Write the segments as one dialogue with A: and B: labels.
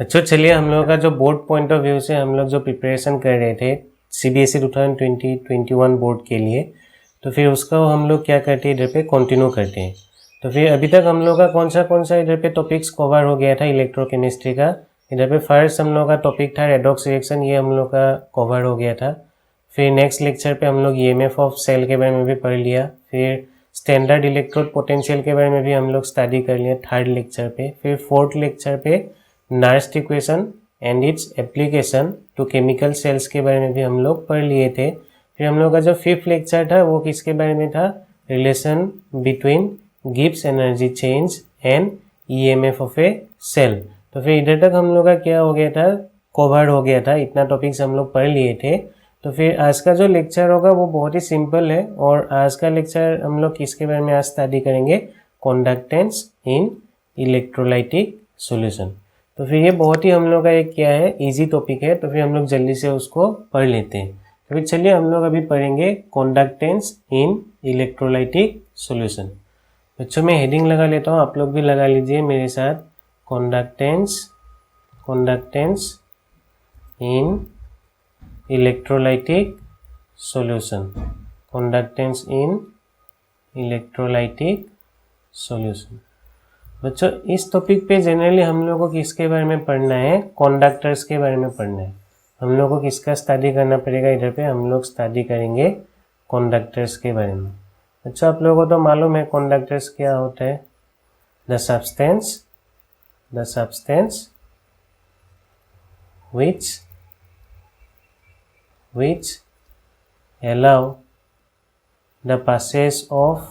A: अच्छा चलिए हम लोगों का जो बोर्ड पॉइंट ऑफ व्यू से हम लोग जो प्रिपरेशन कर रहे थे CBSE 2020-21 बोर्ड के लिए, तो फिर उसका हम लोग क्या करते हैं, इधर पे कंटिन्यू करते हैं। तो फिर अभी तक हम लोग का कौन सा इधर पे टॉपिक्स कवर हो गया था इलेक्ट्रोकेमिस्ट्री का। इधर पे फर्स्ट हम लोग का टॉपिक था रेडॉक्स रिएक्शन, ये हम लोग का कवर हो गया था। फिर नेक्स्ट लेक्चर पे हम लोग EMF ऑफ सेल के बारे में भी पढ़ लिया। फिर स्टैंडर्ड इलेक्ट्रोड पोटेंशियल के बारे में भी हम लोग स्टडी कर लिया थर्ड लेक्चर पे। फिर फोर्थ लेक्चर पे Nernst equation and its application to chemical cells के बारे में भी हम लोग पढ़ लिए थे। फिर हम लोग का जो फिफ्थ लेक्चर था वो किसके बारे में था, relation between Gibbs energy change and EMF of a cell. तो फिर इधर तक हम लोग का क्या हो गया था, कवर हो गया था, इतना टॉपिक्स हम लोग पढ़ लिए थे। तो फिर आज का जो लेक्चर होगा वो बहुत ही सिंपल है, और आज का लेक्चर हम लोग किसके बारे में आज स्टडी करेंगे, कंडक्टेंस इन इलेक्ट्रोलाइटिक सॉल्यूशन। तो फिर ये बहुत ही हम लोग का एक क्या है, इजी टॉपिक है, तो फिर हम लोग जल्दी से उसको पढ़ लेते हैं। तो फिर चलिए हम लोग अभी पढ़ेंगे कंडक्टेंस इन इलेक्ट्रोलाइटिक सॉल्यूशन। बच्चों मैं हेडिंग लगा लेता हूँ, आप लोग भी लगा लीजिए मेरे साथ, कंडक्टेंस इन इलेक्ट्रोलाइटिक सॉल्यूशन, कंडक्टेंस इन इलेक्ट्रोलाइटिक सॉल्यूशन। बच्चों इस टॉपिक पे जनरली हम लोग को किसके बारे में पढ़ना है, कंडक्टर्स के बारे में पढ़ना है। हम लोग को किसका स्टडी करना पड़ेगा, इधर पे हम लोग स्टडी करेंगे कंडक्टर्स के बारे में। अच्छा आप लोगों को तो मालूम है कंडक्टर्स क्या होता है, the substance which allow the passage of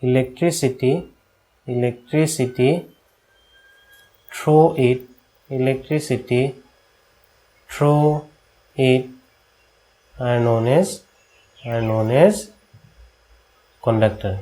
A: electricity through it are known as conductor।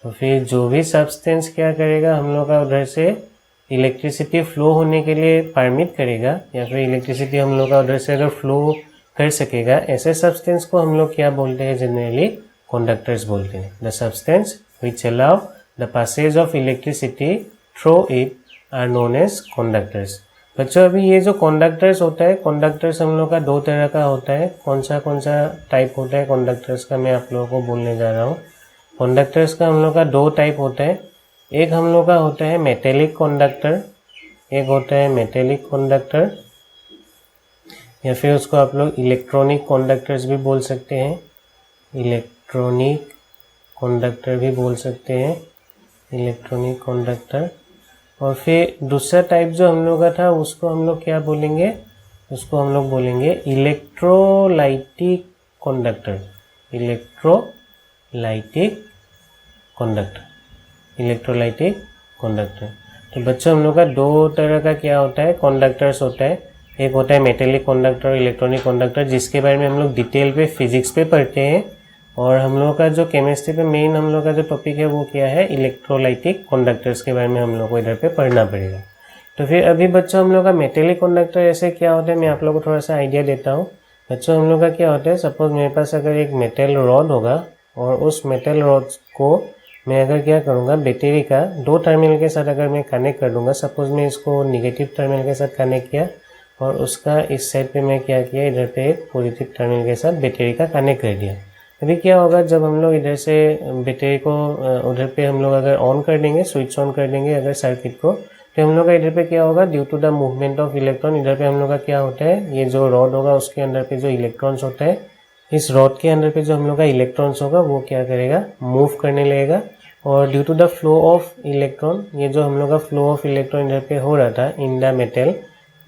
A: तो फिर जो भी सब्सटेंस क्या करेगा, हम लोग का उधर से इलेक्ट्रिसिटी फ्लो होने के लिए परमिट करेगा, या फिर इलेक्ट्रिसिटी हम लोग का उधर से अगर फ्लो कर सकेगा, ऐसे सब्सटेंस को हम लोग क्या बोलते हैं, जनरली कंडक्टर्स बोलते हैं। The substance which allow the passage of electricity through it are known as conductors. बच्चों अभी ये जो कंडक्टर्स होता है, कंडक्टर्स हम लोग का दो तरह का होता है। कौन सा टाइप होता है कंडक्टर्स का, मैं आप लोगों को बोलने जा रहा हूँ। कंडक्टर्स का हम लोग का दो टाइप होता है। एक हम लोग का होता है मेटेलिक कंडक्टर, एक होता है मेटेलिक कंडक्टर, या फिर उसको आप लोग इलेक्ट्रॉनिक कंडक्टर्स भी बोल सकते हैं, इलेक्ट्रॉनिक कंडक्टर भी बोल सकते हैं, इलेक्ट्रॉनिक कंडक्टर। और फिर दूसरा टाइप जो हम लोग का था उसको हम लोग क्या बोलेंगे, उसको हम लोग बोलेंगे इलेक्ट्रोलाइटिक कंडक्टर, इलेक्ट्रोलाइटिक कंडक्टर। तो बच्चों हम लोग का दो तरह का क्या होता है, कंडक्टर्स होता है। एक होता है मेटेलिक कंडक्टर और इलेक्ट्रॉनिक कंडक्टर, जिसके बारे में हम लोग डिटेल पे फिजिक्स पे पढ़ते हैं। और हम लोग का जो केमिस्ट्री पे मेन हम लोग का जो टॉपिक है वो क्या है, इलेक्ट्रोलाइटिक कंडक्टर्स के बारे में हम लोग को इधर पे पढ़ना पड़ेगा। तो फिर अभी बच्चों हम लोग का मेटेलिक कंडक्टर ऐसे क्या होता है, मैं आप लोग को थोड़ा सा आइडिया देता हूँ। बच्चों हम लोग का क्या होता है, सपोज मेरे पास अगर एक मेटल रॉड होगा, और उस मेटल रॉड को मैं अगर क्या करूँगा, बैटरी का दो टर्मिनल के साथ अगर मैं कनेक्ट कर दूँगा, सपोज मैं इसको निगेटिव टर्मिनल के साथ कनेक्ट किया, और उसका इस साइड पे मैं क्या किया, इधर पे एक पॉजिटिव टर्मिनल के साथ बैटरी का कनेक्ट कर दिया। अभी क्या होगा, जब हम लोग इधर से बैटरी को उधर पे हम लोग अगर ऑन कर देंगे, स्विच ऑन कर देंगे अगर सर्किट को, तो हम लोग का इधर पे क्या होगा, due to the movement of electron, इधर पे हम लोग का क्या होता है, ये जो रॉड होगा उसके अंदर पे जो इलेक्ट्रॉन्स होता है, इस रॉड के अंदर पे जो हम लोग का इलेक्ट्रॉन्स होगा वो क्या करेगा, मूव करने लगेगा। और due to the flow of electron, ये जो हम लोग का फ्लो ऑफ इलेक्ट्रॉन इधर पे हो रहा था इन द मेटल,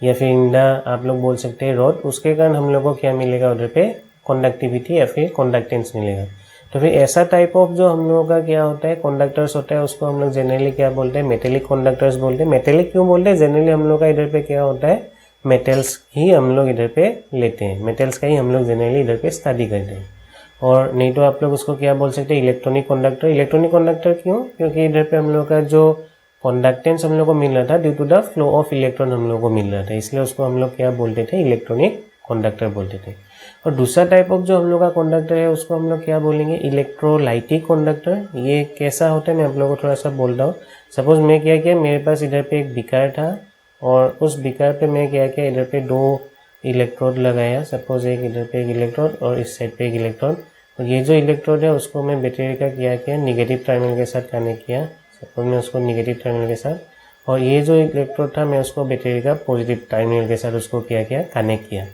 A: या फिर इन द आप लोग बोल सकते हैं रॉड, उसके कारण हम लोग को क्या मिलेगा, उधर पे कंडक्टिविटी या फिर कंडक्टेंस मिलेगा। तो फिर ऐसा टाइप ऑफ जो हम लोगों का क्या होता है, कंडक्टर्स होता है, उसको हम लोग जनरली क्या बोलते हैं, मेटेलिक कंडक्टर्स बोलते हैं। मेटेलिक क्यों बोलते हैं, जनरली हम लोग का इधर पे क्या होता है, मेटल्स ही हम लोग इधर पे लेते हैं, मेटल्स का ही हम लोग जनरली इधर पे स्टडी करते हैं। और नहीं तो आप लोग उसको क्या बोल सकते हैं, इलेक्ट्रॉनिक कंडक्टर। इलेक्ट्रॉनिक कंडक्टर क्यों, क्योंकि इधर पे हम लोग का जो कंडक्टेंस हम लोग को मिल रहा था due to the flow of electron हम लोग को मिल रहा था, इसलिए उसको हम लोग क्या बोलते थे, इलेक्ट्रॉनिक कंडक्टर बोलते थे। और दूसरा टाइप ऑफ जो हम लोग का कंडक्टर है उसको हम लोग क्या बोलेंगे, इलेक्ट्रोलाइटिक कंडक्टर। ये कैसा होता है मैं आप लोगों को थोड़ा सा बोलता हूँ। सपोज मैं क्या किया, मेरे पास इधर पे एक बीकर था और उस बीकर पे मैं क्या किया, इधर पे 2 इलेक्ट्रोड लगाया। सपोज एक इधर पे एक इलेक्ट्रोड और इस साइड पे एक इलेक्ट्रोड, और ये जो इलेक्ट्रोड है उसको मैं बैटरी का किया निगेटिव टर्मिनल के साथ कनेक्ट किया। सपोज मैं उसको निगेटिव टर्मिनल के साथ, और ये जो इलेक्ट्रोड था मैं उसको बैटरी का पॉजिटिव टर्मिनल के साथ उसको क्या कनेक्ट किया।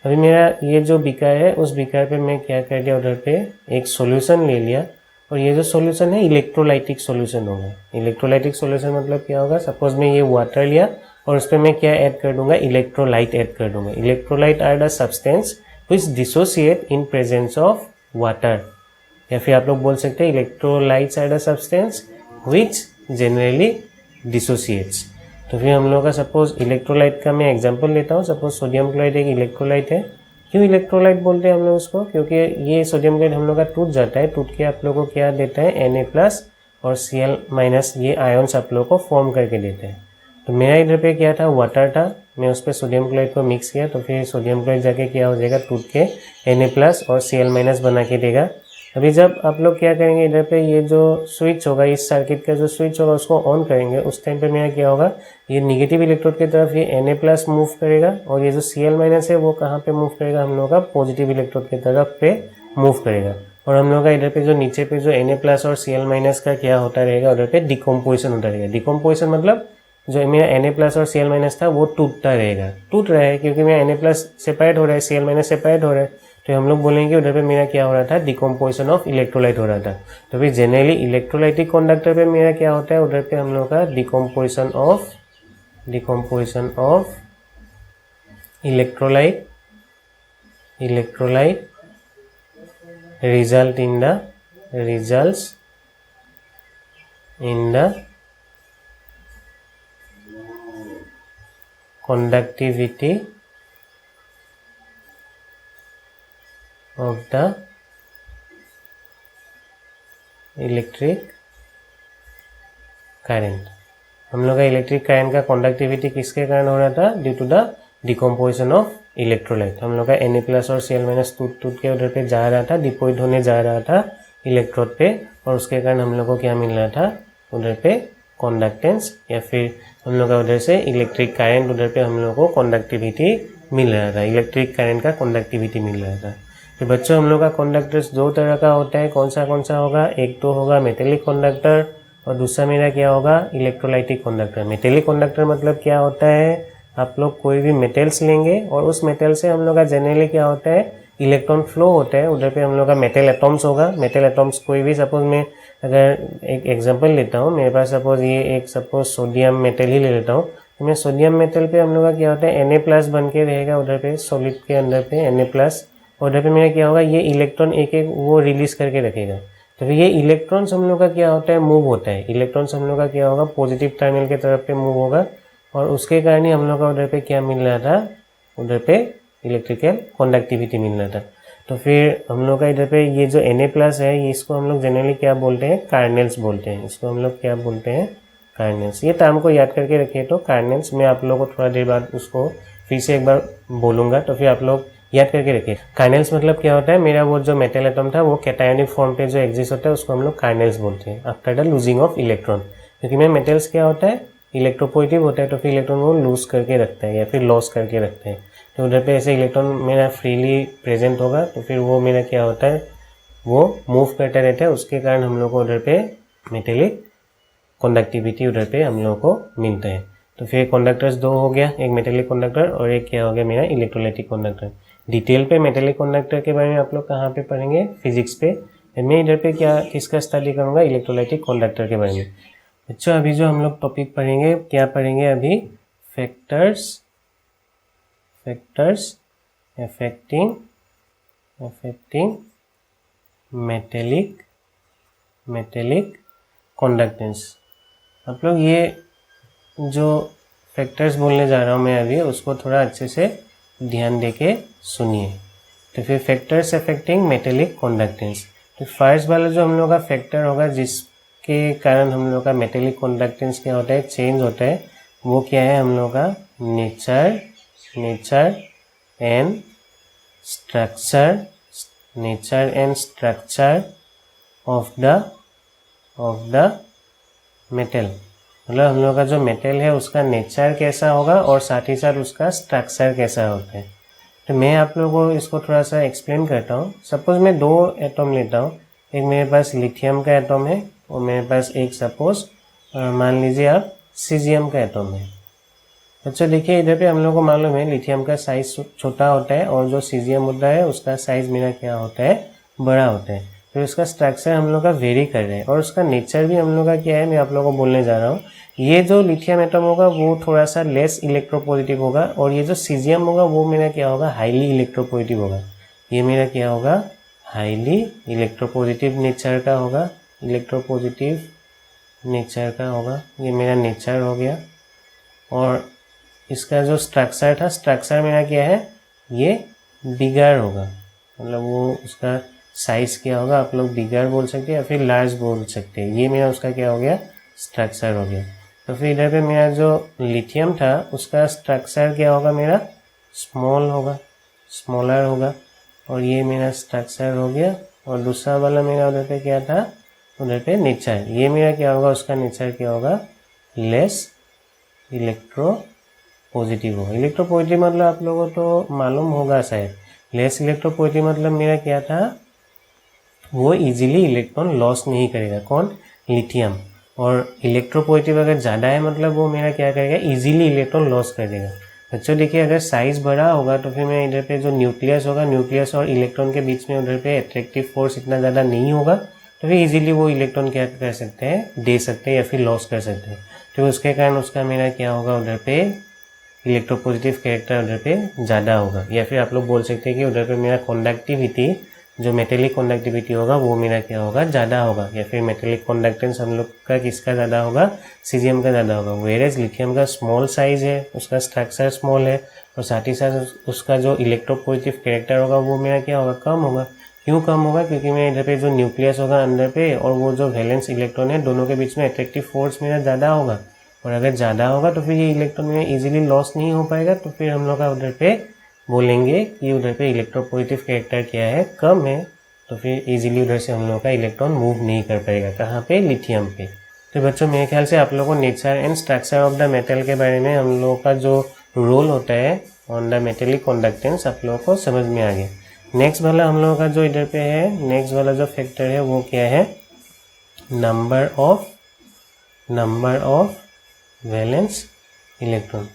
A: अभी मेरा ये जो बीकर है उस बीकर पे मैं क्या कर दिया, उधर पे एक सॉल्यूशन ले लिया, और ये जो सॉल्यूशन है इलेक्ट्रोलाइटिक सॉल्यूशन होगा। इलेक्ट्रोलाइटिक सॉल्यूशन मतलब क्या होगा, सपोज मैं ये वाटर लिया और उस पर मैं क्या ऐड कर दूंगा, इलेक्ट्रोलाइट ऐड कर दूंगा। Electrolyte are the substance which dissociate in presence of water, या फिर आप लोग बोल सकते हैं electrolytes are the substance which generally dissociates. तो फिर हम लोग का सपोज इलेक्ट्रोलाइट का मैं एग्जांपल लेता हूँ। सपोज सोडियम क्लोराइड एक इलेक्ट्रोलाइट है। क्यों इलेक्ट्रोलाइट बोलते हैं हम लोग उसको, क्योंकि ये सोडियम क्लोराइड हम लोग का टूट जाता है, टूट के आप लोगों को क्या देता है, Na+ और Cl- ये आयन्स आप लोगों को फॉर्म करके देते हैं। तो मेरा इधर पे क्या था, वाटर था, मैं उस पर सोडियम क्लोराइड को मिक्स किया, तो फिर सोडियम क्लोराइड जाके क्या हो जाएगा, टूट के Na+ और Cl- बना के देगा। अभी जब आप लोग क्या करेंगे, इधर पे ये जो स्विच होगा, इस सर्किट का जो स्विच होगा उसको ऑन करेंगे, उस टाइम पे मेरा क्या होगा, ये निगेटिव इलेक्ट्रोड की तरफ ये Na+ मूव करेगा, और ये जो Cl- है वो कहाँ पे मूव करेगा, हम लोग का पॉजिटिव इलेक्ट्रोड की तरफ पे मूव करेगा। और हम लोग का इधर पे जो नीचे पे जो Na+ और Cl- का क्या होता रहेगा, उधर पे डिकम्पोजिशन होता रहेगा। डिकम्पोजिशन मतलब जो मेरा Na+ और Cl- था वो टूटता रहेगा, टूट रहा है क्योंकि मेरा Na+ सेपरेट हो रहा है, Cl- सेपरेट हो रहा है, तो हम लोग बोलेंगे उधर पे मेरा क्या हो रहा था, डिकम्पोजिशन ऑफ इलेक्ट्रोलाइट हो रहा था। तो फिर जनरली इलेक्ट्रोलाइटिक कंडक्टर पे मेरा क्या होता है, उधर पे हम लोग का decomposition of electrolyte results in the conductivity of the electric current. हम लोग का इलेक्ट्रिक करंट का कंडक्टिविटी किसके कारण हो रहा था, due to the decomposition of electrolyte. हम लोग का Na+ और Cl- टूट के उधर पे जा रहा था, डिपोजिट होने जा रहा था इलेक्ट्रोड पे, और उसके कारण हम लोग को क्या मिल रहा था, उधर पे कंडक्टेंस, या फिर हम लोग का उधर से इलेक्ट्रिक करंट, उधर पे हम लोग को कंडक्टिविटी मिल रहा था, इलेक्ट्रिक करंट का कंडक्टिविटी मिल रहा था। तो बच्चों हम लोग का कंडक्टर्स 2 तरह का होता है, कौन सा होगा, एक तो होगा मेटेलिक कंडक्टर और दूसरा मेरा क्या होगा, इलेक्ट्रोलाइटिक कंडक्टर। मेटेलिक कंडक्टर मतलब क्या होता है, आप लोग कोई भी मेटल्स लेंगे और उस मेटल से हम लोग का जनरली क्या होता है, इलेक्ट्रॉन फ्लो होता है, उधर पे हम लोग का मेटल एटॉम्स होगा। मेटल एटॉम्स कोई भी, सपोज मैं अगर एक एग्जांपल लेता हूँ, मेरे पास सपोज ये एक सपोज सोडियम मेटल ही ले लेता हूँ, तो मैं सोडियम मेटल पे हम लोग का क्या होता है, Na+ बन के रहेगा उधर पे सॉलिड के अंदर पे Na+, और उधर पे मेरा क्या होगा, ये इलेक्ट्रॉन एक एक वो रिलीज करके रखेगा। तो फिर ये इलेक्ट्रॉन्स हम लोग का क्या होता है, मूव होता है। इलेक्ट्रॉन्स हम लोग का क्या होगा, पॉजिटिव टर्मिनल की तरफ पे मूव होगा, और उसके कारण ही हम लोग का उधर पे क्या मिल रहा था, उधर पे इलेक्ट्रिकल कंडक्टिविटी मिल रहा था। तो फिर हम लोग का इधर पे ये जो Na+ है, इसको हम लोग जनरली क्या बोलते हैं, कार्नेल्स बोलते हैं। इसको हम लोग क्या बोलते हैं, कार्नेल्स। ये टर्म को याद करके रखिए। तो कार्नेल्स, मैं आप लोगों को थोड़ा देर बाद उसको फिर से एक बार बोलूँगा, तो फिर आप लोग याद करके रखिए। कार्नेल्स मतलब क्या होता है, मेरा वो जो मेटल एटम था वो कैटायोनिक फॉर्म पे जो एग्जिस्ट होता है उसको हम लोग कार्नेल्स बोलते हैं, after the losing of electron. क्योंकि मैं मेटल्स क्या होता है, इलेक्ट्रोपॉजिटिव होता है, तो फिर इलेक्ट्रॉन को लूज करके रखता है या फिर लॉस करके रखते हैं। तो उधर पे ऐसे इलेक्ट्रॉन मेरा फ्रीली प्रेजेंट होगा, तो फिर वो मेरा क्या होता है, वो मूव करता रहता है, उसके कारण हम लोग को उधर पे मेटेलिक कंडक्टिविटी उधर पे हम लोग को मिलता है। तो फिर कंडक्टर्स 2 हो गया, एक मेटेलिक कंडक्टर और एक क्या हो गया मेरा इलेक्ट्रोलाइटिक कंडक्टर। डिटेल पे मेटेलिक कंडक्टर के बारे में आप लोग कहाँ पे पढ़ेंगे, फिजिक्स पे। मैं इधर पे क्या किसका स्टडी करूँगा, इलेक्ट्रोलाइटिक कंडक्टर के बारे में। अच्छा, अभी जो हम लोग टॉपिक पढ़ेंगे, क्या पढ़ेंगे अभी, फैक्टर्स अफेक्टिंग मेटेलिक कंडक्टेंस। आप लोग ये जो फैक्टर्स बोलने जा रहा हूँ मैं अभी, उसको थोड़ा अच्छे से ध्यान देके सुनिए। तो फिर फैक्टर्स अफेक्टिंग मेटेलिक कंडक्टेंस। तो फर्स्ट वाला जो हम लोग का फैक्टर होगा जिसके कारण हम लोग का मेटेलिक कंडक्टेंस क्या होता है, चेंज होता है, वो क्या है हम लोग का nature and structure, nature and structure of the metal, मतलब हम लोग का जो मेटल है उसका नेचर कैसा होगा और साथ ही साथ उसका स्ट्रक्चर कैसा होता है। तो मैं आप लोगों को इसको थोड़ा सा एक्सप्लेन करता हूँ। सपोज मैं दो एटम लेता हूँ, एक मेरे पास लिथियम का एटम है और मेरे पास एक सपोज मान लीजिए आप सीजियम का एटम है। अच्छा देखिए, इधर पे हम लोग को मालूम है लिथियम का साइज छोटा होता है और जो सीजियम होता है उसका साइज मेरा क्या होता है, बड़ा होता है। तो इसका स्ट्रक्चर हम लोग का वेरी कर रहे हैं और उसका नेचर भी हम लोग का क्या है, मैं आप लोगों को बोलने जा रहा हूँ। ये जो लिथियम एटम होगा वो थोड़ा सा लेस इलेक्ट्रोपॉजिटिव होगा और ये जो सीजियम होगा वो मेरा क्या होगा, हाईली इलेक्ट्रोपॉजिटिव होगा। ये मेरा क्या होगा, हाईली इलेक्ट्रोपॉजिटिव नेचर का होगा, इलेक्ट्रोपॉजिटिव नेचर का होगा। ये मेरा नेचर हो गया। और इसका जो स्ट्रक्चर था, स्ट्रक्चर मेरा क्या है, ये बिगर होगा, मतलब वो उसका साइज क्या होगा, आप लोग बिगर बोल सकते हैं या फिर लार्ज बोल सकते हैं। ये मेरा उसका क्या हो गया, स्ट्रक्चर हो गया। तो फिर इधर पे मेरा जो लिथियम था उसका स्ट्रक्चर क्या होगा, मेरा स्मॉल होगा, स्मॉलर होगा। और ये मेरा स्ट्रक्चर हो गया। और दूसरा वाला मेरा उधर पे क्या था, उधर पे नेचर, ये मेरा क्या होगा, उसका नेचर क्या होगा, लेस इलेक्ट्रोपॉजिटिव होगा। इलेक्ट्रोपॉजिटिव मतलब आप लोगों को तो मालूम होगा शायद। लेस इलेक्ट्रोपॉजिटिव मतलब मेरा क्या था, वो इजीली इलेक्ट्रॉन लॉस नहीं करेगा। कौन, लिथियम। और इलेक्ट्रोपॉजिटिव अगर ज़्यादा है मतलब वो मेरा क्या करेगा, इजीली इलेक्ट्रॉन लॉस कर देगा। बच्चों देखिए, अगर साइज बड़ा होगा तो फिर मैं इधर पे जो न्यूक्लियस होगा, न्यूक्लियस और इलेक्ट्रॉन के बीच में उधर पे एट्रैक्टिव फोर्स इतना ज़्यादा नहीं होगा, तो फिर इजीली वो इलेक्ट्रॉन क्या कर सकते हैं, दे सकते हैं या फिर लॉस कर सकते हैं। तो उसके कारण उसका मेरा क्या होगा, उधर पे इलेक्ट्रोपॉजिटिव कैरेक्टर उधर पे ज़्यादा होगा। या फिर आप लोग बोल सकते हैं कि उधर पे मेरा कंडक्टिविटी, जो मेटेलिक कंडक्टिविटी होगा वो मेरा क्या होगा, ज़्यादा होगा। या फिर मेटेलिक कंडक्टेंस हम लोग का किसका ज़्यादा होगा, सीजियम का ज़्यादा होगा। वेरेज लिथियम का स्मॉल साइज है, उसका स्ट्रक्चर स्मॉल है और साथ ही साथ उसका जो इलेक्ट्रोपॉजिटिव कैरेक्टर होगा वो मेरा क्या होगा, कम होगा। क्यों कम होगा, क्योंकि मेरा इधर पे जो न्यूक्लियस होगा अंदर पे और वो जो वैलेंस इलेक्ट्रॉन है, दोनों के बीच में अट्रैक्टिव फोर्स मेरा ज़्यादा होगा। और अगर ज़्यादा होगा तो फिर ये इलेक्ट्रॉन में इजीली लॉस नहीं हो पाएगा। तो फिर हम लोग का उधर पे बोलेंगे कि उधर पे इलेक्ट्रोपॉजिटिव कैरेक्टर क्या है, कम है। तो फिर इजीली उधर से हम लोग का इलेक्ट्रॉन मूव नहीं कर पाएगा। कहाँ पे, लिथियम पे। तो बच्चों मेरे ख्याल से आप लोगों को nature and structure of the metal के बारे में हम लोगों का जो रोल होता है ऑन द मेटेलिक कंडक्टेंस आप लोगों को समझ में आ गया। नेक्स्ट वाला हम लोगों का जो इधर पे है, नेक्स्ट वाला जो फैक्टर है वो क्या है, नंबर ऑफ वैलेंस इलेक्ट्रॉन।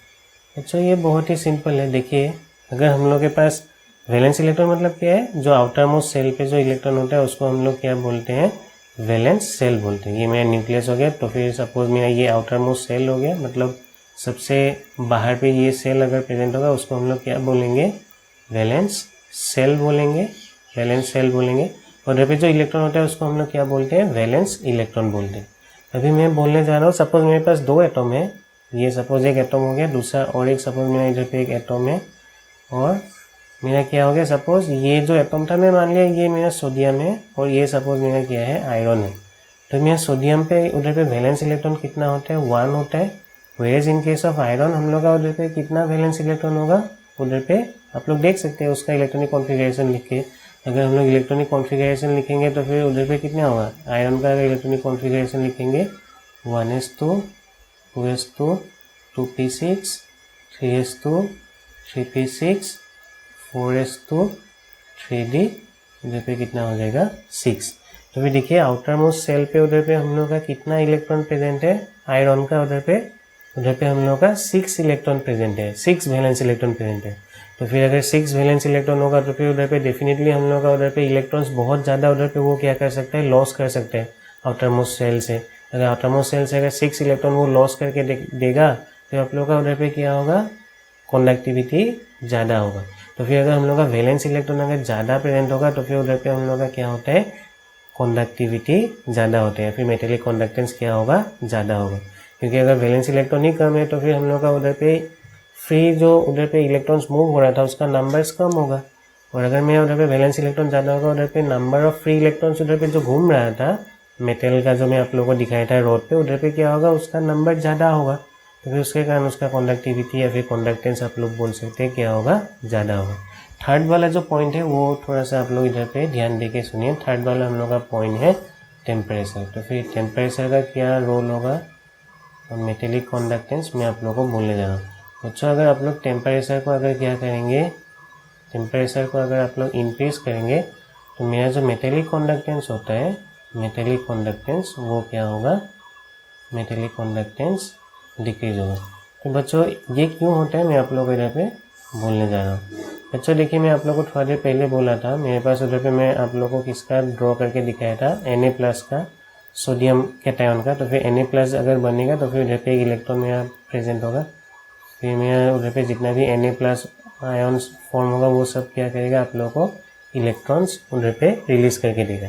A: अच्छा ये बहुत ही सिंपल है। देखिए, अगर हम लोग के पास वैलेंस इलेक्ट्रॉन मतलब क्या है, जो आउटर मोस्ट सेल पे जो इलेक्ट्रॉन होता है उसको हम लोग क्या बोलते हैं, वैलेंस सेल बोलते हैं। ये मेरा न्यूक्लियस हो गया। तो फिर सपोज मेरा ये आउटर मोस्ट सेल हो गया, मतलब सबसे बाहर पे ये सेल अगर प्रेजेंट होगा उसको हम लोग क्या बोलेंगे, वैलेंस सेल बोलेंगे, वैलेंस सेल बोलेंगे। और इधर पे जो इलेक्ट्रॉन होता है उसको हम लोग क्या बोलते हैं, वैलेंस इलेक्ट्रॉन बोलते हैं। अभी मैं बोलने जा रहा हूँ, सपोज मेरे पास दो एटम है, ये सपोज एक एटम हो गया, दूसरा और एक सपोज मेरा इधर पे एक एटम है और मेरा क्या हो गया, सपोज ये जो एटम था मैं मान लिया ये मेरा सोडियम है और ये सपोज मेरा क्या है, आयरन है। तो मेरा सोडियम पे उधर पे वैलेंस इलेक्ट्रॉन कितना होता है, 1 होता है। Ways in case of iron हम लोग का उधर पे कितना वैलेंस इलेक्ट्रॉन होगा, उधर पे आप लोग देख सकते हैं उसका इलेक्ट्रॉनिक कॉन्फ़िगरेशन लिख के। अगर हम लोग इलेक्ट्रॉनिक कॉन्फ़िगरेशन लिखेंगे तो फिर उधर पे कितना होगा, आयरन का अगर इलेक्ट्रॉनिक कॉन्फ़िगरेशन लिखेंगे 1s2 2s2 2p6 3s2 3p6 4s2 3d, उधर पे कितना हो जाएगा 6। तो फिर देखिए आउटर मोस्ट सेल पे उधर पे हम लोग का कितना इलेक्ट्रॉन प्रेजेंट है, आयरन का उधर पे हम लोग का 6 इलेक्ट्रॉन प्रेजेंट है, 6 वैलेंस इलेक्ट्रॉन प्रेजेंट है। तो फिर अगर 6 वैलेंस इलेक्ट्रॉन होगा तो फिर उधर पे डेफिनेटली हम लोग का उधर पे इलेक्ट्रॉन्स बहुत ज़्यादा उधर पे वो क्या कर सकते हैं, लॉस कर सकते हैं आउटर मोस्ट सेल से। अगर आउटर मोस्ट सेल से अगर 6 इलेक्ट्रॉन वो लॉस करके देगा तो आप लोग का उधर पे क्या होगा, कंडक्टिविटी ज़्यादा होगा। तो फिर अगर हम लोग का वैलेंस इलेक्ट्रॉन अगर ज़्यादा प्रेजेंट होगा तो फिर उधर पे हम लोग का क्या होता है, कंडक्टिविटी ज़्यादा होता है, फिर मेटेलिक कंडक्टेंस क्या होगा, ज़्यादा होगा। क्योंकि अगर वैलेंस इलेक्ट्रॉन ही कम है तो फिर हम लोग का उधर पे फ्री जो उधर पे इलेक्ट्रॉन्स मूव हो रहा था उसका नंबर्स कम होगा। और अगर मैं उधर पे वैलेंस इलेक्ट्रॉन ज़्यादा होगा, उधर पे नंबर ऑफ फ्री इलेक्ट्रॉन्स उधर पे जो घूम रहा था मेटल का जो मैं आप लोगों को दिखाया था रोड पे, उधर पे क्या होगा, उसका नंबर ज़्यादा होगा। तो फिर उसके कारण उसका कंडक्टिविटी या फिर कंडक्टेंस आप लोग बोल सकते हैं क्या होगा, ज़्यादा होगा। थर्ड वाला जो पॉइंट है वो थोड़ा सा आप लोग इधर पे ध्यान दे के सुनिए। थर्ड वाला हम लोग का पॉइंट है टेम्परेचर। तो फिर टेम्परेचर का क्या रोल होगा मेटेलिक कंडक्टेंस मैं आप लोगों को बोलने जा रहा हूँ। बच्चों अगर आप लोग टेम्परेचर को अगर क्या करेंगे, टेम्परेचर को अगर आप लोग इंक्रीज करेंगे तो मेरा जो मेटेलिक कंडक्टेंस होता है, मेटेलिक कंडक्टेंस वो क्या होगा, मेटेलिक कंडक्टेंस डिक्रीज होगा। तो बच्चों ये क्यों होता है मैं आप लोगों को इधर पे बोलने जा रहा हूँ। बच्चों देखिए मैं आप लोगों को थोड़ा देर पहले बोला था, मेरे पास उधर पे मैं आप लोगों को किसका ड्रॉ करके दिखाया था, Na+ का, सोडियम कैटायन का। तो फिर Na+ अगर बनेगा तो फिर उधर पे एक इलेक्ट्रॉन मेरा प्रेजेंट होगा, फिर मेरा उधर पे जितना भी Na+ आयन्स फॉर्म होगा वो सब क्या करेगा आप लोगों को इलेक्ट्रॉन्स उधर पे रिलीज करके देगा।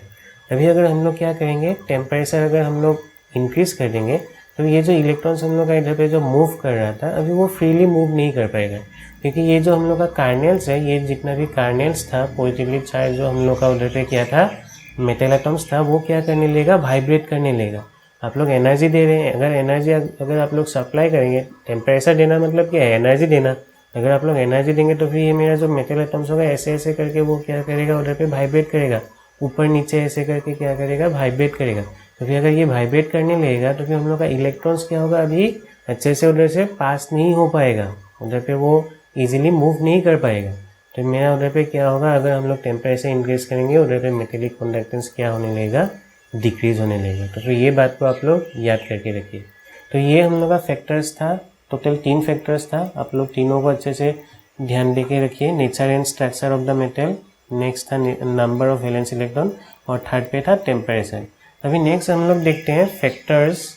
A: अभी अगर हम लोग क्या करेंगे, टेम्परेचर अगर हम लोग इंक्रीज कर देंगे तो ये जो इलेक्ट्रॉन्स हम लोग का इधर पे जो मूव कर रहा था अभी वो फ्रीली मूव नहीं कर पाएगा, क्योंकि ये जो हम लोग का कार्नेल्स है, ये जितना भी कार्नेल्स था पॉजिटिवली चार्ज जो हम लोग का उधर पे क्या था मेटल एटम्स था, वो क्या करने लेगा, वाइब्रेट करने लेगा। आप लोग एनर्जी दे रहे हैं, अगर एनर्जी अगर आप लोग सप्लाई करेंगे, टेम्परेचर देना मतलब क्या है, एनर्जी देना। अगर आप लोग एनर्जी देंगे तो फिर ये मेरा जो मेटल एटम्स होगा ऐसे ऐसे करके वो क्या करेगा उधर पे वाइब्रेट करेगा, ऊपर नीचे ऐसे करके क्या करेगा वाइब्रेट करेगा। तो फिर अगर ये वाइब्रेट करने लगेगा तो फिर हम लोग का इलेक्ट्रॉन्स क्या होगा, अभी अच्छे से उधर से पास नहीं हो पाएगा, उधर पे वो इजीली मूव नहीं कर पाएगा। तो मेरा उधर पे क्या होगा, अगर हम लोग टेम्परेचर इंक्रीज करेंगे उधर पे मेटेलिक कंडक्टेंस क्या होने लगेगा, डिक्रीज होने लगेगा। तो फिर ये बात को आप लोग याद करके रखिए। तो ये हम लोग का फैक्टर्स था, टोटल 3 फैक्टर्स था, आप लोग तीनों को अच्छे से ध्यान दे के रखिए। Nature and structure of the metal, next था नंबर ऑफ वैलेंस इलेक्ट्रॉन, और थर्ड पे था टेम्परेचर। अभी नेक्स्ट हम लोग देखते हैं factors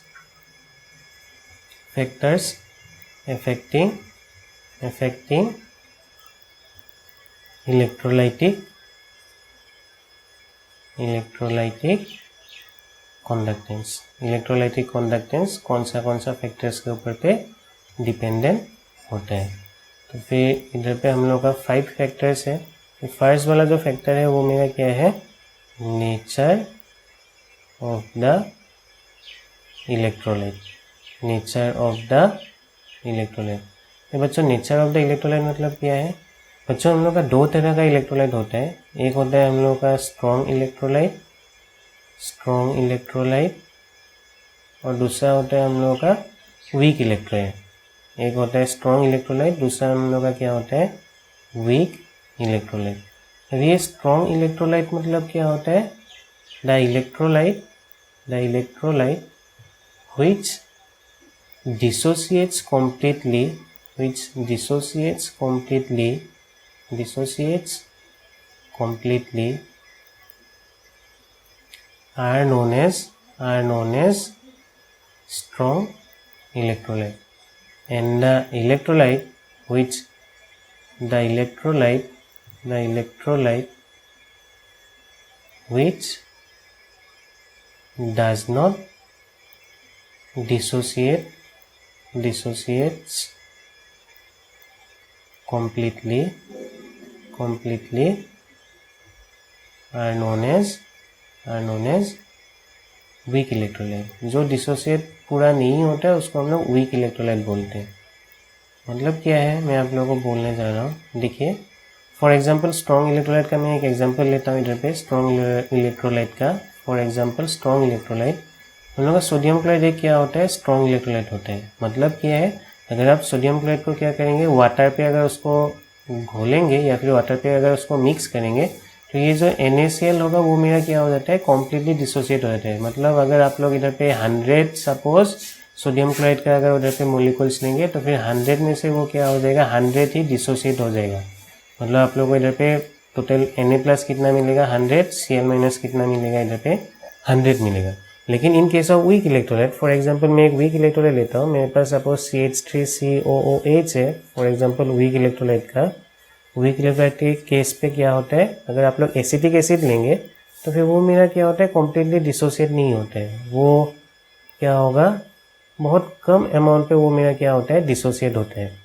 A: affecting electrolytic conductance. Electrolytic conductance कौन सा फैक्टर्स के ऊपर पे डिपेंडेंट होता है। तो फिर इधर पे हम लोग का 5 फैक्टर्स है। फर्स्ट वाला जो फैक्टर है वो मेरा क्या है, nature of the electrolyte. Nature of the electrolyte. तो बच्चों नेचर ऑफ द इलेक्ट्रोलाइट मतलब क्या है, बच्चों हम लोग का 2 तरह का इलेक्ट्रोलाइट होता है। एक होता है हम लोग का स्ट्रॉन्ग इलेक्ट्रोलाइट, और दूसरा होता है हम लोग का वीक इलेक्ट्रोलाइट। एक होता है स्ट्रॉन्ग इलेक्ट्रोलाइट, दूसरा हम लोग का क्या होता है, वीक इलेक्ट्रोलाइट। अब ये स्ट्रॉन्ग इलेक्ट्रोलाइट मतलब क्या होता है, the electrolyte which dissociates completely are known as strong electrolyte, and the electrolyte which does not dissociates completely are known as weak electrolyte। जो डिसोसिएट पूरा नहीं होता है उसको हम लोग वीक इलेक्ट्रोलाइट बोलते हैं। मतलब क्या है मैं आप लोगों को बोलने जा रहा हूँ, देखिए फॉर एग्जांपल स्ट्रॉन्ग इलेक्ट्रोलाइट का मैं एक एग्जांपल लेता हूँ इधर पे। स्ट्रॉन्ग इलेक्ट्रोलाइट का फॉर एग्जांपल स्ट्रॉन्ग इलेक्ट्रोलाइट हम लोग का सोडियम क्लोराइड क्या होता है, स्ट्रॉन्ग इलेक्ट्रोलाइट होता है। मतलब क्या है, अगर आप सोडियम क्लोराइड को क्या करेंगे, वाटर पे अगर उसको घोलेंगे या फिर वाटर पे अगर उसको मिक्स करेंगे तो ये जो NaCl होगा वो मेरा क्या हो जाता है, कॉम्प्लीटली डिसोसिएट हो जाता है। मतलब अगर आप लोग इधर पे 100 सपोज सोडियम क्लोराइड का अगर उधर पे मोलिकुल्स लेंगे तो फिर 100 में से वो क्या हो जाएगा, 100 ही डिसोसिएट हो जाएगा। मतलब आप लोग को इधर पे टोटल Na+ कितना मिलेगा, 100, Cl- कितना मिलेगा, इधर पे 100 मिलेगा। लेकिन इन case of weak electrolyte, for example मैं एक वीक इलेक्ट्रोलाइट लेता हूँ, मेरे पास सपोज CH3COOH है फॉर एग्जांपल वीक इलेक्ट्रोलाइट का। वीक इलेक्ट्रोलाइट के केस पे क्या होता है, अगर आप लोग एसिटिक एसिड लेंगे तो फिर वो मेरा क्या होता है, कम्प्लीटली डिसोसिएट नहीं होता है। वो क्या होगा, बहुत कम अमाउंट पे वो मेरा क्या होता है, डिसोसिएट होता है।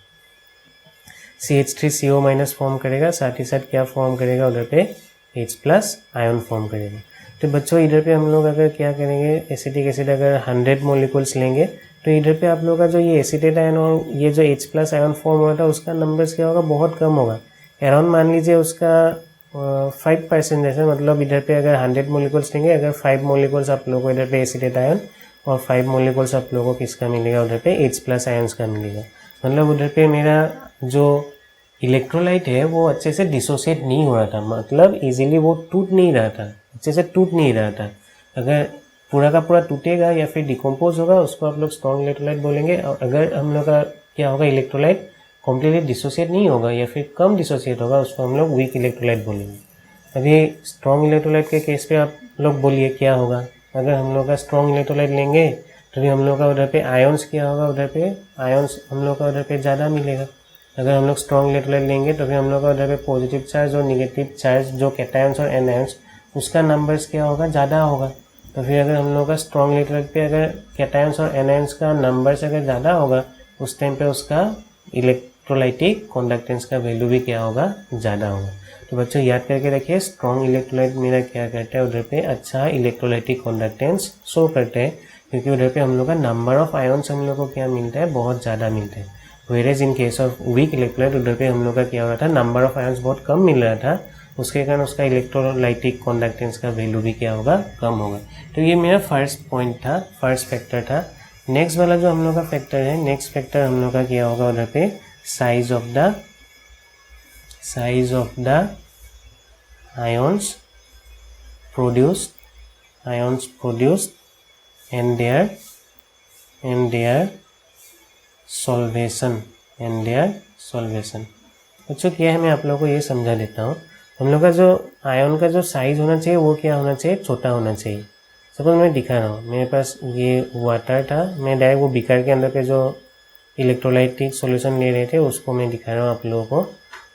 A: CH3CO- फॉर्म करेगा, साथ ही साथ क्या फॉर्म करेगा, उधर पे H+ आयन फॉर्म करेगा। तो बच्चों इधर पे हम लोग अगर क्या करेंगे, एसिटिक एसिड अगर 100 मोलिकुल्स लेंगे तो इधर पे आप लोग का जो ये एसिटेट आयन और ये जो H+ आयन फॉर्म हुआ था उसका नंबर्स क्या होगा, बहुत कम होगा। अराउंड मान लीजिए उसका 5% जैसे, मतलब इधर पे अगर 100 मोलिकुल्स लेंगे, अगर 5 मोलिकुल्स आप लोगों को इधर पे एसिटेट आयन और 5 मोलिकुल्स आप लोगों को किसका मिलेगा, उधर पे H+ आयन्स का मिलेगा। मतलब उधर पे मेरा जो इलेक्ट्रोलाइट है वो अच्छे से डिसोसिएट नहीं हो रहा था, मतलब इजीली वो टूट नहीं रहा था, अच्छे से टूट नहीं रहा था। अगर पूरा का पूरा टूटेगा या फिर डिकम्पोज होगा उसको आप लोग स्ट्रॉन्ग इलेक्ट्रोलाइट बोलेंगे। और अगर हम लोग का क्या होगा, इलेक्ट्रोलाइट कम्प्लीटली डिसोसिएट नहीं होगा या फिर कम डिसोसिएट होगा, उसको हम लोग वीक इलेक्ट्रोलाइट बोलेंगे। अभी स्ट्रॉन्ग इलेक्ट्रोलाइट के केस पे आप लोग बोलिए क्या होगा। अगर हम लोग का स्ट्रॉन्ग इलेक्ट्रोलाइट लेंगे तो भी हम लोग का उधर पे आयन्स क्या होगा, उधर पे आयन्स हम लोग का उधर पे ज़्यादा मिलेगा। अगर हम लोग स्ट्रॉन्ग इलेक्ट्रोलाइट लेंगे तो फिर हम लोग का उधर पे पॉजिटिव चार्ज और निगेटिव चार्ज जो कैटायंस और एनायंस उसका नंबर्स क्या होगा, ज़्यादा होगा। तो फिर अगर हम लोग का स्ट्रॉन्ग इलेक्ट्रोलाइट पे अगर कैटायंस और एनायंस का नंबर्स अगर ज़्यादा होगा उस टाइम पे उसका इलेक्ट्रोलाइटिक कंडक्टेंस का वैल्यू भी क्या होगा, ज़्यादा होगा। तो बच्चों याद करके रखिए, स्ट्रॉन्ग इलेक्ट्रोलाइट मेरा क्या करता है, उधर पे अच्छा इलेक्ट्रोलाइटिक कंडक्टेंस शो करते हैं, क्योंकि उधर पे हम लोग का नंबर ऑफ आयन्स हम लोग को क्या मिलता है, बहुत ज़्यादा मिलता है। Whereas in case of weak electrolyte उधर पे हम लोग का क्या हो रहा था, नंबर ऑफ आयन्स बहुत कम मिल रहा था, उसके कारण उसका इलेक्ट्रोलाइटिक कंडक्टेंस का वैल्यू भी क्या होगा, कम होगा। तो ये मेरा फर्स्ट पॉइंट था, फर्स्ट फैक्टर था। नेक्स्ट वाला जो हम लोग का फैक्टर है, नेक्स्ट फैक्टर हम लोग का क्या होगा, उधर पे size of the ions produced and their solvation बच्चों क्या है, मैं आप लोगों को ये समझा देता हूँ। हम लोग का जो आयन का जो साइज होना चाहिए वो क्या होना चाहिए, छोटा होना चाहिए। सपोज मैं दिखा रहा हूँ, मेरे पास ये वाटर था, मैं डायरेक्ट वो बीकर के अंदर पे जो इलेक्ट्रोलाइटिक सॉल्यूशन ले रहे थे उसको मैं दिखा रहा हूँ आप लोगों को।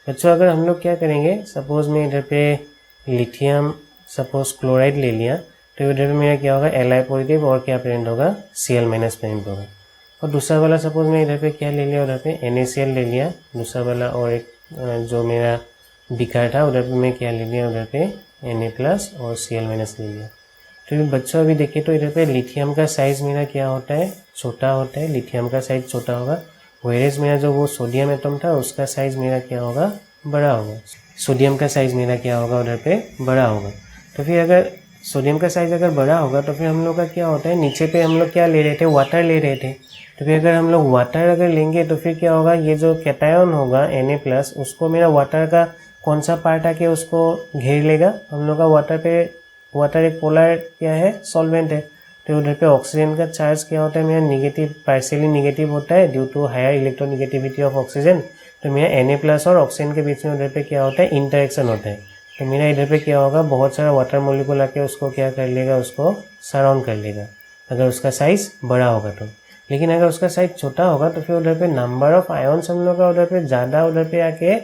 A: बच्चों अगर हम लोग क्या करेंगे, सपोज मैं इधर पे लिथियम सपोज क्लोराइड ले लिया, तो इधर पे मेरा क्या होगा, Li पॉजिटिव और क्या प्रेजेंट होगा, Cl- प्रेजेंट होगा। और दूसरा वाला सपोज मैं इधर पे क्या ले लिया, उधर पे NaCl ले लिया दूसरा वाला, और एक जो मेरा बीकर था उधर पे मैं क्या ले लिया, उधर पे Na+ और Cl- ले लिया। तो बच्चों अभी देखिए, तो इधर पे लिथियम का साइज मेरा क्या होता है, छोटा होता है, लिथियम का साइज छोटा होगा। वेरेज मेरा जो वो सोडियम एटम था उसका साइज मेरा क्या होगा, बड़ा होगा। सोडियम का साइज मेरा क्या होगा, उधर पे बड़ा होगा। तो फिर अगर सोडियम का साइज अगर बड़ा होगा तो फिर हम लोग का क्या होता है, नीचे पे हम लोग क्या ले रहे थे, वाटर ले रहे थे। तो फिर अगर हम लोग वाटर अगर लेंगे तो फिर क्या होगा, ये जो कैटायन होगा Na+, उसको मेरा वाटर का कौन सा पार्ट आके उसको घेर लेगा। हम लोग का वाटर एक पोलर क्या है, सॉल्वेंट है। तो उधर पे ऑक्सीजन का चार्ज क्या होता है, मेरा निगेटिव, पार्शियली निगेटिव होता है due to higher electronegativity of oxygen. तो मेरा Na+ और ऑक्सीजन के बीच में उधर पे क्या होता है, इंटरेक्शन होता है। तो मेरा इधर पे क्या होगा, बहुत सारा वाटर मॉलिक्यूल आके उसको क्या कर लेगा, उसको सराउंड कर लेगा, अगर उसका साइज बड़ा होगा तो। लेकिन अगर उसका साइज छोटा होगा तो फिर उधर पे नंबर ऑफ आयन्स हम लोग का उधर पे ज़्यादा उधर पे आके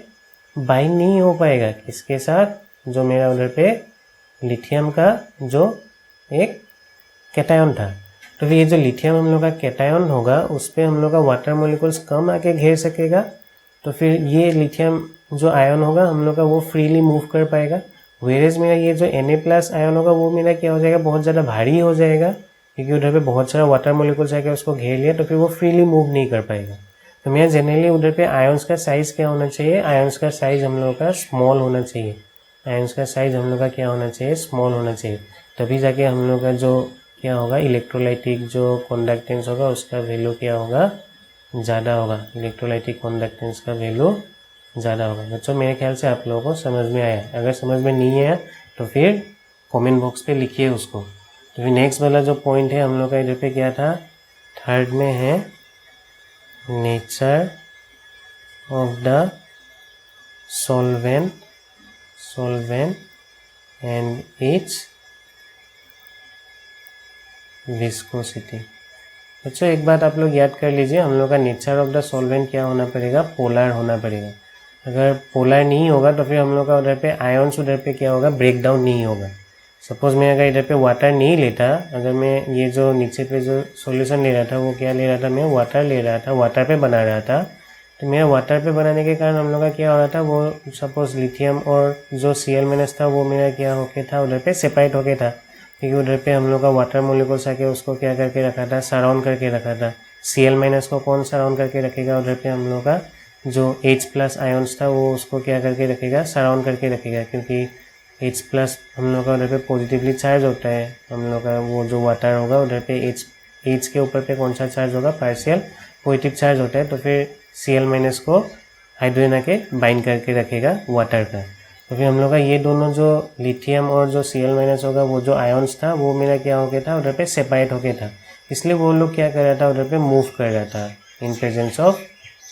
A: बाइंड नहीं हो पाएगा, किसके साथ, जो मेरा उधर पे लिथियम का जो एक कैटायन था। तो फिर ये जो लिथियम हम लोग का कैटायन होगा उस पर हम लोग का वाटर मॉलिक्यूल्स कम आके घेर सकेगा। तो फिर ये लिथियम जो आयन होगा हम लोग का वो फ्रीली मूव कर पाएगा। वेरेज मेरा ये जो Na+ आयन होगा वो मेरा क्या हो जाएगा, बहुत ज़्यादा भारी हो जाएगा, क्योंकि उधर पे बहुत सारा वाटर मॉलिक्यूल्स आके उसको घेर लिया, तो फिर वो फ्रीली मूव नहीं कर पाएगा। तो मेरा जनरली उधर पे आयन्स का साइज़ क्या होना चाहिए, आयन्स का साइज़ हम लोग का स्मॉल होना चाहिए। आयन्स का साइज़ हम लोग का क्या होना चाहिए, स्मॉल होना चाहिए। तभी जाके हम लोग का जो क्या होगा, इलेक्ट्रोलाइटिक जो कंडक्टेंस होगा उसका वैल्यू क्या होगा, ज़्यादा होगा। इलेक्ट्रोलाइटिक कंडक्टेंस का वैल्यू ज़्यादा होगा। बच्चों मेरे ख्याल से आप लोगों को समझ में आया। अगर समझ में नहीं आया तो फिर कमेंट बॉक्स पे लिखिए उसको। तो फिर नेक्स्ट वाला जो पॉइंट है हम लोग का इधर पे क्या था, थर्ड में है nature of the solvent and its viscosity. बच्चों एक बात आप लोग याद कर लीजिए, हम लोग का नेचर ऑफ द सॉल्वेंट क्या होना पड़ेगा, पोलर होना पड़ेगा। अगर पोलर नहीं होगा तो फिर हम लोग का उधर पे आयन्स उधर पे क्या होगा, ब्रेक डाउन नहीं होगा। सपोज मैं अगर इधर पे वाटर नहीं लेता, अगर मैं ये जो नीचे पे जो सॉल्यूशन ले रहा था वो क्या ले रहा था, मैं वाटर ले रहा था, वाटर पे बना रहा था। तो मेरा वाटर पे बनाने के कारण हम लोग का क्या हो रहा था, वो सपोज लिथियम और जो Cl- था वो मेरा क्या होके था, उधर पे सेपरेट होके था, क्योंकि उधर पे हम लोग का वाटर मॉलिक्यूल्स आके उसको क्या करके रखा था, सराउंड करके रखा था। Cl- को कौन सराउंड करके रखेगा, उधर पे हम लोग का जो H+ आयन्स था वो उसको क्या करके रखेगा, सराउंड करके रखेगा, क्योंकि H+ हम लोग का उधर पे पॉजिटिवली चार्ज होता है। हम लोग का वो जो वाटर होगा उधर पे H के ऊपर पे कौन सा चार्ज होगा, पार्शियल पॉजिटिव चार्ज होता है। तो फिर Cl- को हाइड्रोजन आके बाइंड करके रखेगा वाटर का। तो फिर हम लोग का ये दोनों जो लिथियम और जो Cl- होगा वो जो आयन्स था वो मेरा क्या हो गया था, उधर पे सेपरेट हो गया था, इसलिए वो लोग क्या कर रहा था, उधर पे मूव कर रहा था इन प्रेजेंस ऑफ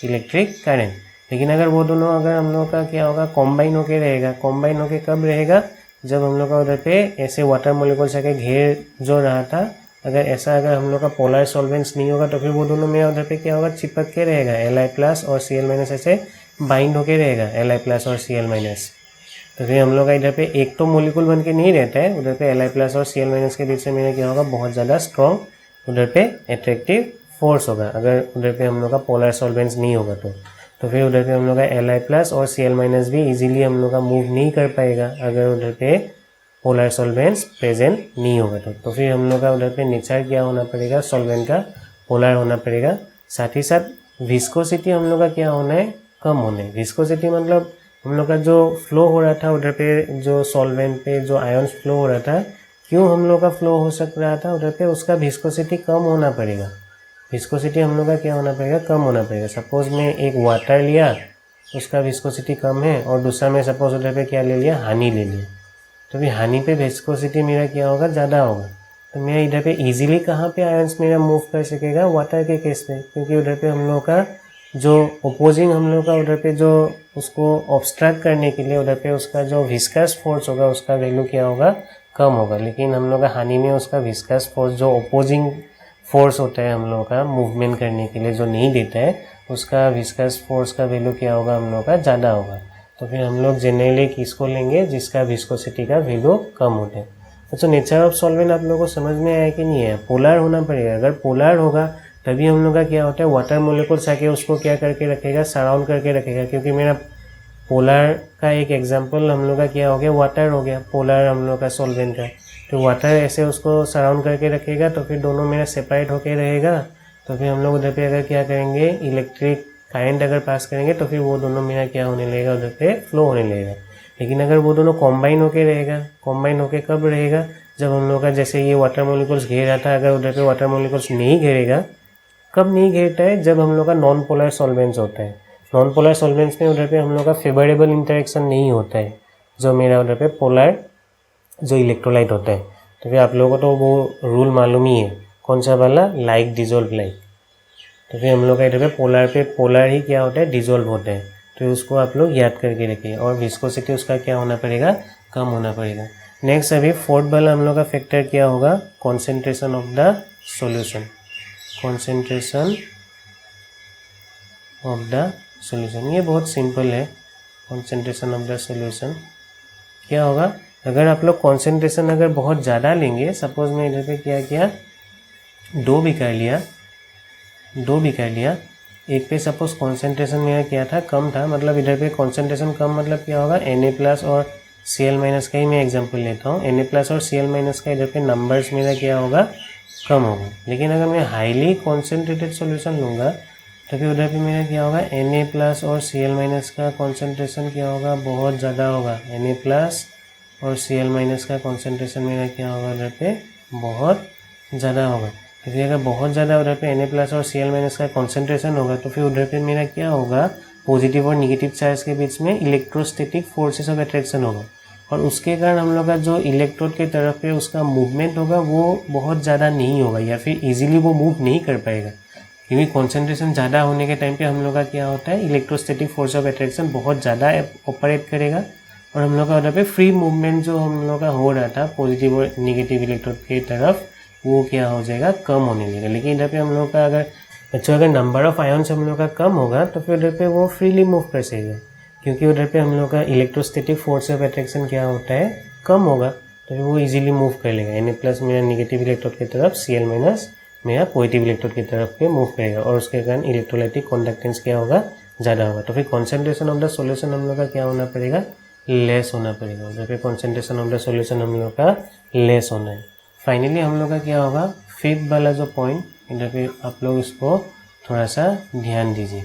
A: इलेक्ट्रिक करंट। लेकिन अगर वो दोनों अगर हम लोग का क्या होगा, कॉम्बाइन होके रहेगा। कॉम्बाइन होके कब रहेगा, जब हम लोग का उधर पे ऐसे वाटर मोलिकुल्स आके घेर जो रहा था, अगर ऐसा अगर हम लोग का पोलर सॉल्वेंट्स नहीं होगा तो फिर वो दोनों में उधर पे क्या होगा, चिपक के रहेगा। Li+ और Cl- ऐसे बाइंड होके रहेगा, Li+ और Cl-। तो फिर हम लोग का इधर पे एक तो मोलिकुल बन के नहीं रहता है, उधर पे Li+ और Cl- के बीच में मेरा क्या होगा, बहुत ज़्यादा स्ट्रॉन्ग उधर पे एट्रैक्टिव फोर्स होगा, अगर उधर पे हम लोग का पोलर सॉल्वेंट्स नहीं होगा तो फिर उधर पे हम लोग का Li+ और Cl- भी इजीली हम लोग का मूव नहीं कर पाएगा अगर उधर पे पोलर सॉल्वेंट्स प्रेजेंट नहीं होगा तो फिर हम लोग का उधर पे नेचर क्या होना पड़ेगा, सॉल्वेंट का पोलर होना पड़ेगा। साथ ही साथ विस्कोसिटी हम लोग का क्या होना है, कम होना है। विस्कोसिटी मतलब हम लोग का जो फ्लो हो रहा था उधर पे, जो सॉल्वेंट पे जो आयन्स फ्लो हो रहा था, क्यों हम लोग का फ्लो हो सक रहा था उधर पे, उसका विस्कोसिटी कम होना पड़ेगा। विस्कोसिटी हम लोग का क्या होना पड़ेगा, कम होना पड़ेगा। सपोज मैं एक वाटर लिया, उसका विस्कोसिटी कम है, और दूसरा में सपोज उधर पे क्या ले लिया, हनी ले लिया, तो फिर हनी पे विस्कोसिटी मेरा क्या होगा, ज़्यादा होगा। तो मेरा इधर पे इजीली कहाँ पे आयन्स मेरा मूव कर सकेगा, वाटर के केस में, क्योंकि उधर पे हम लोग का जो ओपोजिंग हम लोग का उधर पे जो उसको ऑब्स्ट्रैक्ट करने के लिए उधर पे उसका जो विस्कस फोर्स होगा उसका वैल्यू क्या होगा, कम होगा। लेकिन हम लोग का हनी में उसका विस्कस फोर्स जो ओपोजिंग फोर्स होता है हम लोग का मूवमेंट करने के लिए जो नहीं देता है, उसका विस्कस फोर्स का वैल्यू क्या होगा, हम लोग का ज़्यादा होगा। तो फिर हम लोग जनरली किसको लेंगे, जिसका विस्कोसिटी का वैल्यू कम होता है। अच्छा, नेचर ऑफ सॉल्वेंट आप लोगों को समझ में आया कि नहीं है, पोलर होना पड़ेगा। अगर पोलर होगा तभी हम लोग का क्या होता है, वाटर मोलिकुल्स आके उसको क्या करके रखेगा, सराउंड करके रखेगा। क्योंकि मेरा पोलर का एक एग्जांपल हम लोग का क्या हो गया, वाटर हो गया, पोलर हम लोग का सॉल्वेंट का। तो वाटर ऐसे उसको सराउंड करके रखेगा तो फिर दोनों मेरा सेपरेट होके रहेगा। तो फिर हम लोग उधर पे अगर क्या करेंगे, इलेक्ट्रिक करंट अगर पास करेंगे तो फिर वो दोनों मेरा क्या होने लगेगा, उधर पे फ्लो होने लगेगा। लेकिन अगर वो दोनों कॉम्बाइन होके रहेगा, कॉम्बाइन होके कब रहेगा, जब हम लोग का जैसे ये वाटर मोलिकुल्स घेर रहा था, अगर उधर पे वाटर मोलिकुल्स नहीं घेरेगा, कब नहीं घेरता है, जब हम लोग का नॉन पोलर सॉल्वेंट्स होता है। नॉन पोलर सॉल्वेंट्स में उधर पे हम लोग का फेवरेबल इंटरेक्शन नहीं होता है, जो मेरा उधर पे पोलर जो इलेक्ट्रोलाइट होता है। तो फिर आप लोगों को तो वो रूल मालूम ही है, कौन सा वाला, लाइक डिजोल्व लाइक। तो फिर हम लोग का इधर पे पोलर ही क्या होता है, डिजोल्व होता है। तो उसको आप लोग याद करके रखिए। और विस्कोसिटी उसका क्या होना पड़ेगा, कम होना पड़ेगा। नेक्स्ट अभी फोर्थ वाला हम लोग का फैक्टर क्या होगा, concentration of the solution. Concentration of the solution, ये बहुत सिंपल है। कॉन्सेंट्रेशन ऑफ द सॉल्यूशन क्या होगा, अगर आप लोग कॉन्सेंट्रेशन अगर बहुत ज़्यादा लेंगे, सपोज मैं इधर पे क्या किया, दो भी कर लिया, एक पे सपोज कॉन्सेंट्रेशन मेरा क्या था, कम था, मतलब इधर पे कॉन्सेंट्रेशन कम मतलब क्या होगा, Na+ और Cl- का ही मैं एग्जांपल लेता हूँ। Na+ और Cl- का इधर पे नंबर्स मेरा क्या होगा, कम होगा। लेकिन अगर मैं हाईली कॉन्सेंट्रेटेड सॉल्यूशन लूँगा तो फिर उधर पे मेरा क्या होगा, Na+ और Cl- का कॉन्सेंट्रेशन क्या होगा, बहुत ज़्यादा होगा। Na+ और Cl- का कॉन्सेंट्रेशन मेरा क्या होगा, उधर पे बहुत ज़्यादा होगा। तो फिर अगर बहुत ज़्यादा उधर पे Na+ और Cl- का कॉन्सेंट्रेशन होगा तो फिर उधर पे मेरा क्या होगा, पॉजिटिव और निगेटिव चार्ज के बीच में इलेक्ट्रोस्टैटिक फोर्सेस ऑफ अट्रैक्शन होगा। और उसके कारण हम लोग का जो इलेक्ट्रोड के तरफ पे उसका मूवमेंट होगा वो बहुत ज़्यादा नहीं होगा, या फिर ईजिली वो मूव नहीं कर पाएगा। क्योंकि कॉन्सेंट्रेशन ज़्यादा होने के टाइम पे हम लोग का क्या होता है, इलेक्ट्रोस्टैटिक फोर्स ऑफ अट्रैक्शन बहुत ज़्यादा ऑपरेट करेगा। और हम लोग का उधर पे फ्री मूवमेंट जो हम लोग का हो रहा था पॉजिटिव और निगेटिव इलेक्ट्रोड की तरफ, वो क्या हो जाएगा, कम होने लगेगा। लेकिन इधर पे हम लोग का अगर नंबर ऑफ आयन्स हम लोग का कम होगा तो फिर उधर पे वो फ्रीली मूव कर सकेगा, क्योंकि उधर पे हम लोग का इलेक्ट्रोस्टैटिक फोर्स ऑफ अट्रैक्शन क्या होता है, कम होगा। तो फिर वो इजीली मूव कर लेगा। Na+ मेरा निगेटिव इलेक्ट्रोड की तरफ, Cl- मेरा पॉजिटिव इलेक्ट्रोड की तरफ पे मूव करेगा, और उसके कारण इलेक्ट्रोलाइटिक कंडक्टेंस क्या होगा, ज़्यादा होगा। तो फिर कॉन्सेंट्रेशन ऑफ द सॉल्यूशन हम लोग का क्या होना पड़ेगा, लेस होना पड़ेगा। उधर पे कॉन्सेंट्रेशन ऑफ द सॉल्यूशन हम लोग का लेस होना है। फाइनली हम लोग का क्या होगा, फिफ्थ वाला जो पॉइंट, इधर पे आप लोग इसको थोड़ा सा ध्यान दीजिए।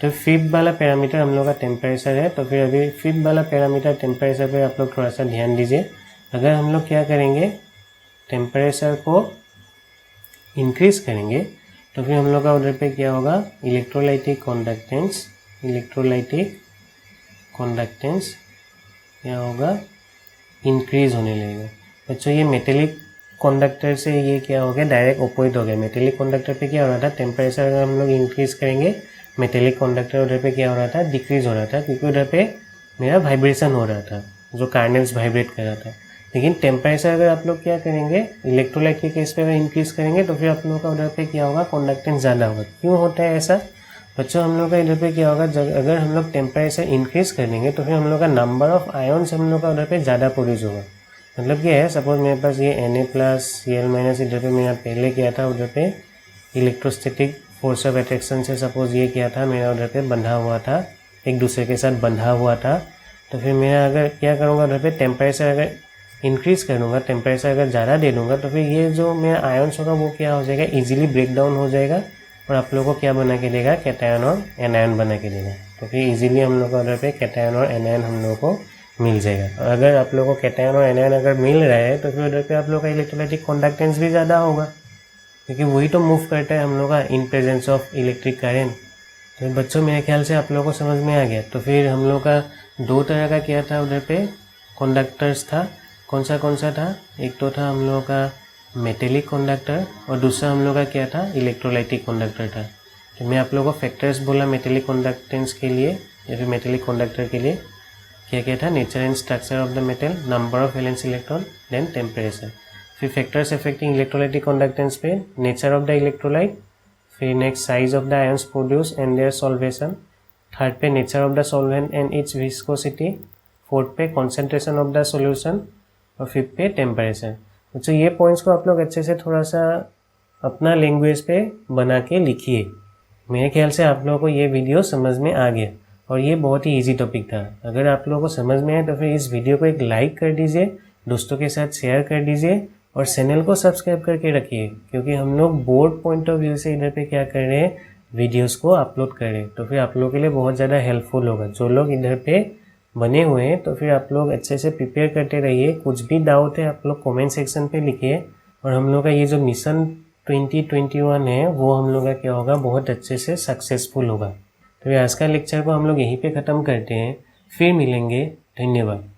A: तो 5th वाला पैरामीटर हम लोग का टेम्परेचर है। तो फिर अभी 5th वाला पैरामीटर टेम्परेचर पे आप लोग थोड़ा सा ध्यान दीजिए। अगर हम लोग क्या करेंगे, टेम्परेचर को इंक्रीज करेंगे तो फिर हम लोग का उधर पे क्या होगा, इलेक्ट्रोलाइटिक कंडक्टेंस क्या होगा, इंक्रीज होने लगेगा। बच्चों ये मेटेलिक कंडक्टर से ये क्या हो गया, डायरेक्ट अपोजिट हो गया। मेटेलिक कंडक्टर पे क्या हो रहा था, टेम्परेचर अगर हम लोग इंक्रीज करेंगे, मेटेलिक कंडक्टर उधर पे क्या हो रहा था, डिक्रीज हो रहा था, क्योंकि उधर पे मेरा वाइब्रेशन हो रहा था, जो कार्नेल्स वाइब्रेट कर रहा था। लेकिन टेम्परेचर अगर आप लोग क्या करेंगे, इलेक्ट्रोलाइट के केस पे अगर इंक्रीज करेंगे तो फिर आप लोगों का उधर पे क्या होगा, कंडक्टेंस ज़्यादा होगा। क्यों होता है ऐसा बच्चों, हम लोग का इधर पे क्या होगा, अगर हम लोग टेम्परेचर इंक्रीज कर देंगे तो फिर हम लोग का नंबर ऑफ आयन्स हम लोग का उधर पे ज़्यादा प्रोड्यूस होगा। मतलब क्या है, सपोज मेरे पास ये Na+, Cl- इधर पे मेरा पहले क्या था, उधर पे इलेक्ट्रोस्टैटिक फोर्स ऑफ अट्रैक्शन से सपोज ये क्या था, मेरा उधर पे बंधा हुआ था, एक दूसरे के साथ बंधा हुआ था। तो फिर मेरा अगर क्या करूँगा, उधर पे टेम्परेचर अगर इंक्रीज करूँगा, टेम्परेचर अगर ज़्यादा दे दूँगा तो फिर ये जो मेरा आयन्स होगा वो क्या हो जाएगा, ईजिली ब्रेक डाउन हो जाएगा और आप लोगों को क्या बना के देगा, कैटायन और एनायन बना के देगा। तो फिर ईजिली हम लोग को उधर पे कैटायन और एनायन हम लोगों को मिल जाएगा। और अगर आप लोगों को कैटायन और एनायन अगर मिल रहा है तो फिर उधर पे आप लोग का इलेक्ट्रोलाइटिक कंडक्टेंस भी ज़्यादा होगा, क्योंकि वही तो मूव करता है हम लोग का इन प्रेजेंस ऑफ इलेक्ट्रिक करंट। तो बच्चों मेरे ख्याल से आप लोगों को समझ में आ गया। तो फिर हम लोग का दो तरह का क्या था उधर पे, कंडक्टर्स था। कौन सा था, एक तो था हम लोगों का मेटेलिक कंडक्टर और दूसरा हम लोग का क्या था, इलेक्ट्रोलाइटिक कंडक्टर था। तो मैं आप लोगों को फैक्टर्स बोला मेटेलिक कंडक्टेंस के लिए या फिर मेटेलिक कंडक्टर के लिए, क्या था, nature and structure of the metal, number of valence electron, then temperature. फिर फैक्टर्स अफेक्टिंग इलेक्ट्रोलाइटिक कंडक्टेंस पे नेचर ऑफ द इलेक्ट्रोलाइट, फिर next size of the ions produce and their solvation, third पे nature of the solvent and its viscosity, fourth पे concentration of the solution और fifth पे temperature. तो ये points को आप लोग अच्छे से थोड़ा सा अपना लैंग्वेज पे बना के लिखिए। मेरे ख्याल से आप लोगों को ये वीडियो समझ में आ गया और ये बहुत ही इजी टॉपिक था। अगर आप लोगों को समझ में आए तो फिर इस वीडियो को एक लाइक कर दीजिए, दोस्तों के साथ शेयर कर दीजिए और चैनल को सब्सक्राइब करके रखिए, क्योंकि हम लोग बोर्ड पॉइंट ऑफ व्यू से इधर पे क्या कर रहे हैं, वीडियोस को अपलोड कर रहे हैं। तो फिर आप लोगों के लिए बहुत ज़्यादा हेल्पफुल होगा। जो लोग इधर पे बने हुए हैं तो फिर आप लोग अच्छे से प्रिपेयर करते रहिए। कुछ भी डाउट है आप लोग कमेंट सेक्शन पे लिखिए और हम लोग का ये जो मिशन 2021 है वो हम लोग का क्या होगा, बहुत अच्छे से सक्सेसफुल होगा। तो आज का लेक्चर को हम लोग यहीं पे ख़त्म करते हैं, फिर मिलेंगे। धन्यवाद।